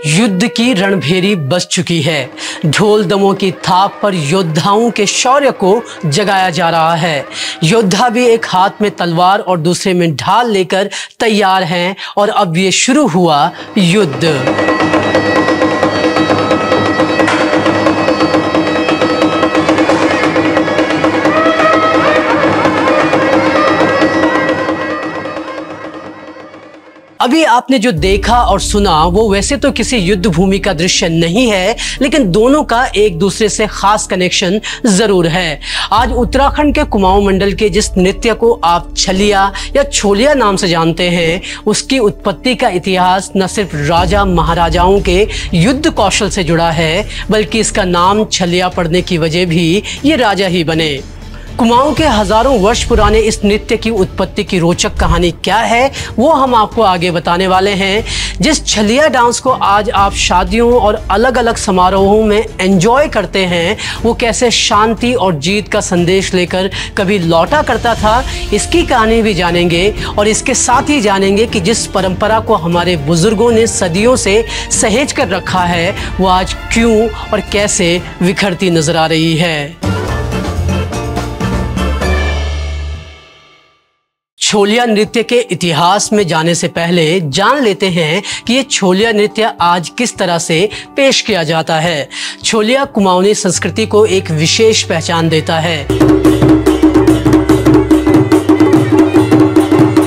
युद्ध की रणभेरी बज चुकी है। ढोल दमों की थाप पर योद्धाओं के शौर्य को जगाया जा रहा है। योद्धा भी एक हाथ में तलवार और दूसरे में ढाल लेकर तैयार हैं और अब ये शुरू हुआ युद्ध। अभी आपने जो देखा और सुना वो वैसे तो किसी युद्ध भूमि का दृश्य नहीं है, लेकिन दोनों का एक दूसरे से खास कनेक्शन जरूर है। आज उत्तराखंड के कुमाऊं मंडल के जिस नृत्य को आप छलिया या छोलिया नाम से जानते हैं, उसकी उत्पत्ति का इतिहास न सिर्फ राजा महाराजाओं के युद्ध कौशल से जुड़ा है, बल्कि इसका नाम छलिया पड़ने की वजह भी ये राजा ही बने। कुमाऊं के हजारों वर्ष पुराने इस नृत्य की उत्पत्ति की रोचक कहानी क्या है वो हम आपको आगे बताने वाले हैं। जिस छलिया डांस को आज आप शादियों और अलग अलग समारोहों में एंजॉय करते हैं, वो कैसे शांति और जीत का संदेश लेकर कभी लौटा करता था, इसकी कहानी भी जानेंगे। और इसके साथ ही जानेंगे कि जिस परंपरा को हमारे बुजुर्गों ने सदियों से सहेज कर रखा है, वो आज क्यों और कैसे बिखरती नजर आ रही है। छोलिया नृत्य के इतिहास में जाने से पहले जान लेते हैं कि ये छोलिया नृत्य आज किस तरह से पेश किया जाता है। छोलिया कुमाऊनी संस्कृति को एक विशेष पहचान देता है।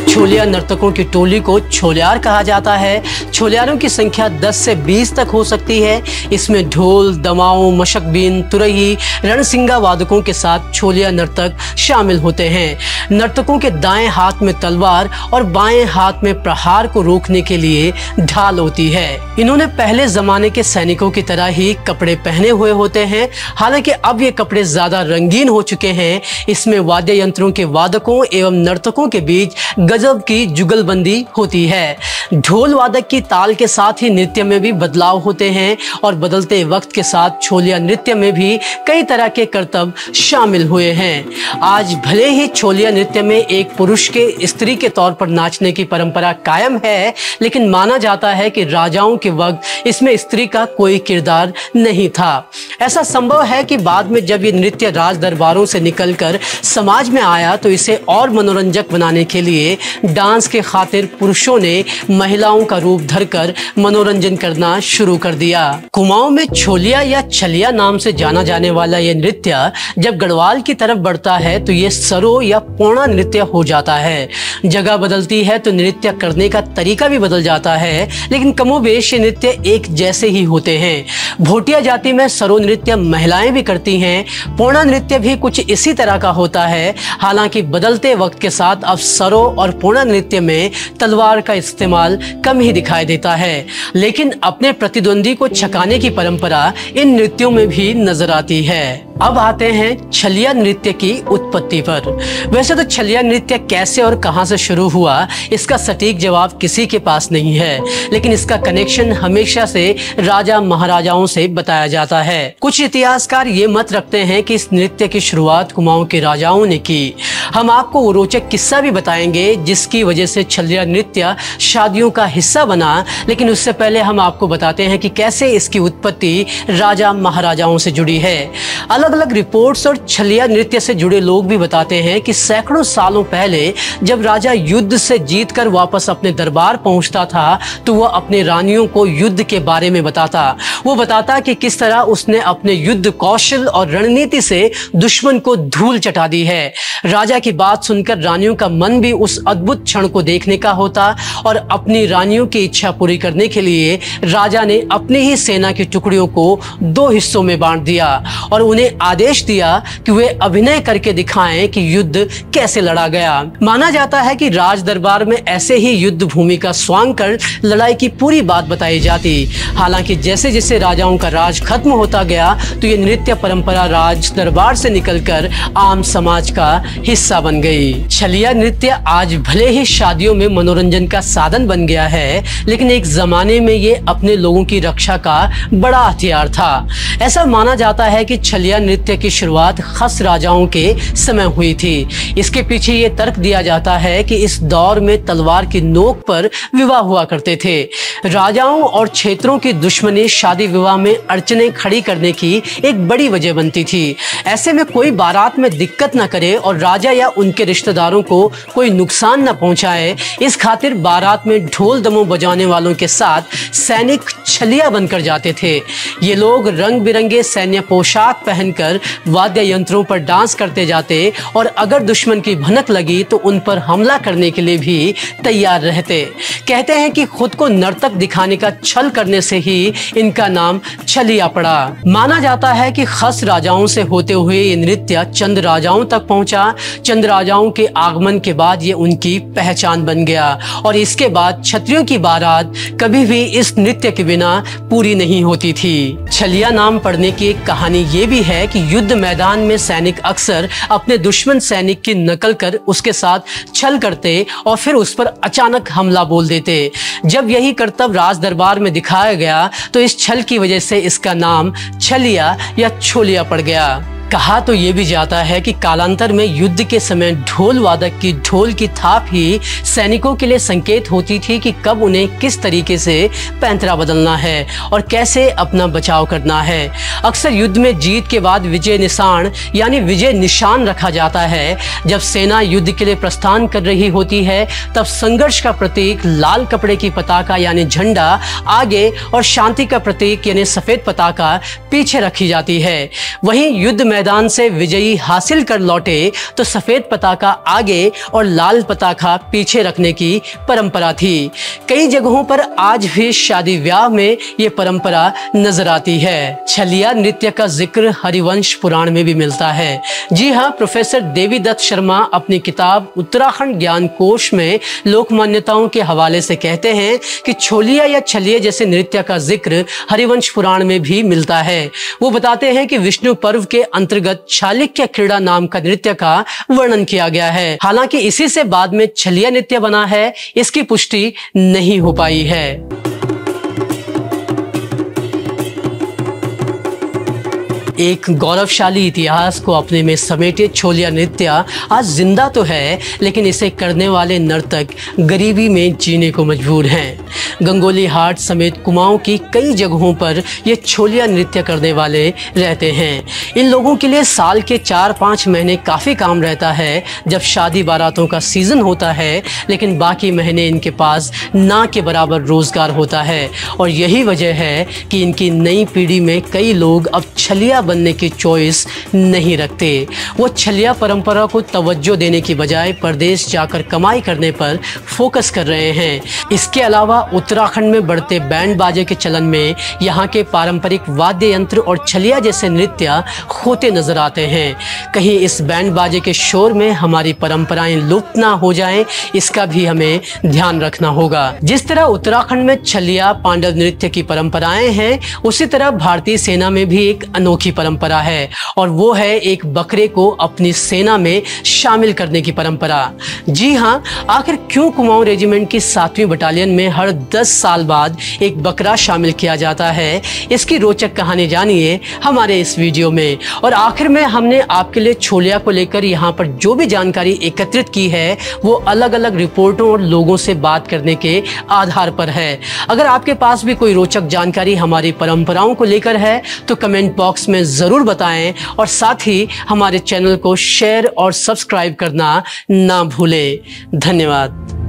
छोलिया नर्तकों की टोली को छोलियार कहा जाता है। छोलियारों की संख्या 10 से 20 तक हो सकती है। इसमें ढोल, दमाऊं, मशकबीन, तुरही, रणसिंगा वादकों के साथ छोलिया नर्तक शामिल होते हैं। नर्तकों के दाएं हाथ में तलवार और बाएं हाथ में प्रहार को रोकने के लिए ढाल होती है। इन्होंने पहले जमाने के सैनिकों की तरह ही कपड़े पहने हुए होते हैं, हालांकि अब ये कपड़े ज्यादा रंगीन हो चुके हैं। इसमें वाद्य यंत्रों के वादकों एवं नर्तकों के बीच गजब की जुगलबंदी होती है। ढोल वादक की ताल के साथ ही नृत्य में भी बदलाव होते हैं और बदलते वक्त के साथ छोलिया नृत्य में भी कई तरह के करतब शामिल हुए हैं। आज भले ही छोलिया नृत्य में एक पुरुष के स्त्री के तौर पर नाचने की परंपरा कायम है, लेकिन माना जाता है कि राजाओं के वक्त इसमें स्त्री का कोई किरदार नहीं था। ऐसा संभव है कि बाद में जब ये नृत्य राज दरबारों से निकलकर समाज में आया तो इसे और मनोरंजक बनाने के लिए डांस के खातिर पुरुषों ने महिलाओं का रूप धरकर मनोरंजन करना शुरू कर दिया। कुमाऊं में छोलिया या छलिया नाम से जाना जाने वाला यह नृत्य जब गढ़वाल की तरफ बढ़ता है तो ये सरो या पोणा नृत्य हो जाता है। जगह बदलती है तो नृत्य करने का तरीका भी बदल जाता है, लेकिन कमोबेश ये नृत्य एक जैसे ही होते हैं। भोटिया जाति में सरो नृत्य महिलाएं भी करती हैं। पोणा नृत्य भी कुछ इसी तरह का होता है। हालांकि बदलते वक्त के साथ अब सरो और पोणा नृत्य में तलवार का इस्तेमाल कम ही दिखाई देता है, लेकिन अपने प्रतिद्वंदी को छकाने की परंपरा इन नृत्यों में भी नजर आती है। अब आते हैं छलिया नृत्य की उत्पत्ति पर। वैसे तो छलिया नृत्य कैसे और कहां से शुरू हुआ, इसका सटीक जवाब किसी के पास नहीं है, लेकिन इसका कनेक्शन हमेशा से राजा महाराजाओं से बताया जाता है। कुछ इतिहासकार ये मत रखते हैं कि इस नृत्य की शुरुआत कुमाऊं के राजाओं ने की। हम आपको वो रोचक किस्सा भी बताएंगे जिसकी वजह से छलिया नृत्य शादियों का हिस्सा बना, लेकिन उससे पहले हम आपको बताते हैं कि कैसे इसकी उत्पत्ति राजा महाराजाओं से जुड़ी है। अलग अलग रिपोर्ट्स और छलिया नृत्य से जुड़े लोग भी बताते हैं कि सैकड़ों सालों पहले जब राजा युद्ध से जीतकर वापस अपने दरबार पहुंचता था तो वह अपने रानियों को युद्ध के बारे में बताता। वो बताता कि किस तरह उसने अपने युद्ध कौशल और रणनीति से दुश्मन को धूल चटा दी है। राजा की बात सुनकर रानियों का मन भी उस अद्भुत क्षण को देखने का होता और अपनी रानियों की इच्छा पूरी करने के लिए राजा ने अपनी ही सेना की टुकड़ियों को 2 हिस्सों में बांट दिया और उन्हें आदेश दिया कि वे अभिनय करके दिखाएं कि युद्ध कैसे लड़ा गया। माना जाता है कि राज दरबार में ऐसे ही युद्ध भूमि का स्वांग कर लड़ाई की पूरी बात बताई जाती। हालांकि जैसे जैसे राजाओं का राज खत्म होता गया तो ये नृत्य परंपरा राज दरबार से निकलकर आम समाज का हिस्सा बन गई। छलिया नृत्य आज भले ही शादियों में मनोरंजन का साधन बन बन गया है, लेकिन एक जमाने में ये अपने लोगों की रक्षा का बड़ा हथियार था। ऐसा माना जाता है कि छलिया नृत्य की शुरुआत खस राजाओं के समय हुई थी। इसके पीछे ये तर्क दिया जाता है कि इस दौर में तलवार की नोक पर विवाह हुआ करते थे। राजाओं और क्षेत्रों की दुश्मनी शादी विवाह में अड़चने खड़ी करने की एक बड़ी वजह बनती थी। ऐसे में कोई बारात में दिक्कत न करे और राजा या उनके रिश्तेदारों को कोई नुकसान न पहुंचाए, इस खातिर बारात में ढोल दमों बजाने वालों के साथ सैनिक छलिया बनकर जाते थे। ये लोग रंग बिरंगे सैन्य पोशाक पहनकर वाद्य यंत्रों पर डांस करते जाते और अगर दुश्मन की भनक लगी तो उन पर हमला करने के लिए भी तैयार रहते। कहते हैं कि खुद को नर्तक दिखाने का छल करने से ही इनका नाम छलिया पड़ा। माना जाता है कि खस राजाओं से होते हुए ये नृत्य चंद राजाओं तक पहुंचा। चंद राजाओं के आगमन के बाद ये उनकी पहचान बन गया और इसके बाद क्षत्रियों की बारात कभी भी इस नृत्य के बिना पूरी नहीं होती थी। छलिया नाम पड़ने की एक कहानी ये भी है कि युद्ध मैदान में सैनिक अक्सर अपने दुश्मन सैनिक की नकल कर उसके साथ छल करते और फिर उस पर अचानक हमला बोल देते। जब यही करतब राज दरबार में दिखाया गया तो इस छल की वजह से इसका नाम छलिया या छोलिया पड़ गया। कहा तो ये भी जाता है कि कालांतर में युद्ध के समय ढोल वादक की ढोल की थाप ही सैनिकों के लिए संकेत होती थी कि कब उन्हें किस तरीके से पैंतरा बदलना है और कैसे अपना बचाव करना है। अक्सर युद्ध में जीत के बाद विजय निशान यानी विजय निशान रखा जाता है। जब सेना युद्ध के लिए प्रस्थान कर रही होती है तब संघर्ष का प्रतीक लाल कपड़े की पताका यानी झंडा आगे और शांति का प्रतीक यानी सफेद पताका पीछे रखी जाती है। वहीं युद्ध मैदान से विजयी हासिल कर लौटे तो सफेद पताका आगे और लाल पताका पीछे रखने की परंपरा थी। कई जगहों पर आज भी शादी ब्याह में ये परंपरा नजर आती है। छलिया नृत्य का जिक्र हरिवंश पुराण में भी मिलता है। जी हाँ, प्रोफेसर देवीदत्त शर्मा अपनी किताब उत्तराखंड ज्ञान कोश में लोक मान्यताओं के हवाले से कहते हैं कि छोलिया या छलिया जैसे नृत्य का जिक्र हरिवंश पुराण में भी मिलता है। वो बताते हैं कि विष्णु पर्व के अंतर्गत चालुक्य क्रीड़ा नाम का नृत्य का वर्णन किया गया है। हालांकि इसी से बाद में छलिया नृत्य बना है, इसकी पुष्टि नहीं हो पाई है। एक गौरवशाली इतिहास को अपने में समेटे छोलिया नृत्य आज जिंदा तो है, लेकिन इसे करने वाले नर्तक गरीबी में जीने को मजबूर हैं। गंगोली हाट समेत कुमाऊं की कई जगहों पर ये छोलिया नृत्य करने वाले रहते हैं। इन लोगों के लिए साल के 4-5 महीने काफ़ी काम रहता है जब शादी बारातों का सीज़न होता है, लेकिन बाकी महीने इनके पास ना के बराबर रोज़गार होता है। और यही वजह है कि इनकी नई पीढ़ी में कई लोग अब छलिया बनने की चॉइस नहीं रखते। वो छलिया परंपरा को तवज्जो देने की बजाय परदेश जाकर कमाई करने पर फोकस कर रहे हैं। इसके अलावा उत्तराखंड में बढ़ते बैंड बाजे के चलन में यहाँ के पारंपरिक वाद्य यंत्र और छलिया जैसे नृत्य होते नजर आते हैं। कहीं इस बैंड बाजे के शोर में हमारी परंपराएं लुप्त ना हो जाएं, इसका भी हमें ध्यान रखना होगा। जिस तरह उत्तराखंड में छलिया पांडव नृत्य की परंपराएं हैं, उसी तरह भारतीय सेना में भी एक अनोखी परंपरा है और वो है एक बकरे को अपनी सेना में शामिल करने की परंपरा। जी हाँ, आखिर क्यों कुमाऊं रेजिमेंट की 7वीं बटालियन में हर 10 साल बाद एक बकरा शामिल किया जाता है, इसकी रोचक कहानी जानिए हमारे इस वीडियो में। और आखिर में हमने आपके लिए छोलिया को लेकर यहाँ पर जो भी जानकारी एकत्रित की है वो अलग अलग रिपोर्टों और लोगों से बात करने के आधार पर है। अगर आपके पास भी कोई रोचक जानकारी हमारी परंपराओं को लेकर है तो कमेंट बॉक्स में ज़रूर बताएं और साथ ही हमारे चैनल को शेयर और सब्सक्राइब करना ना भूलें। धन्यवाद।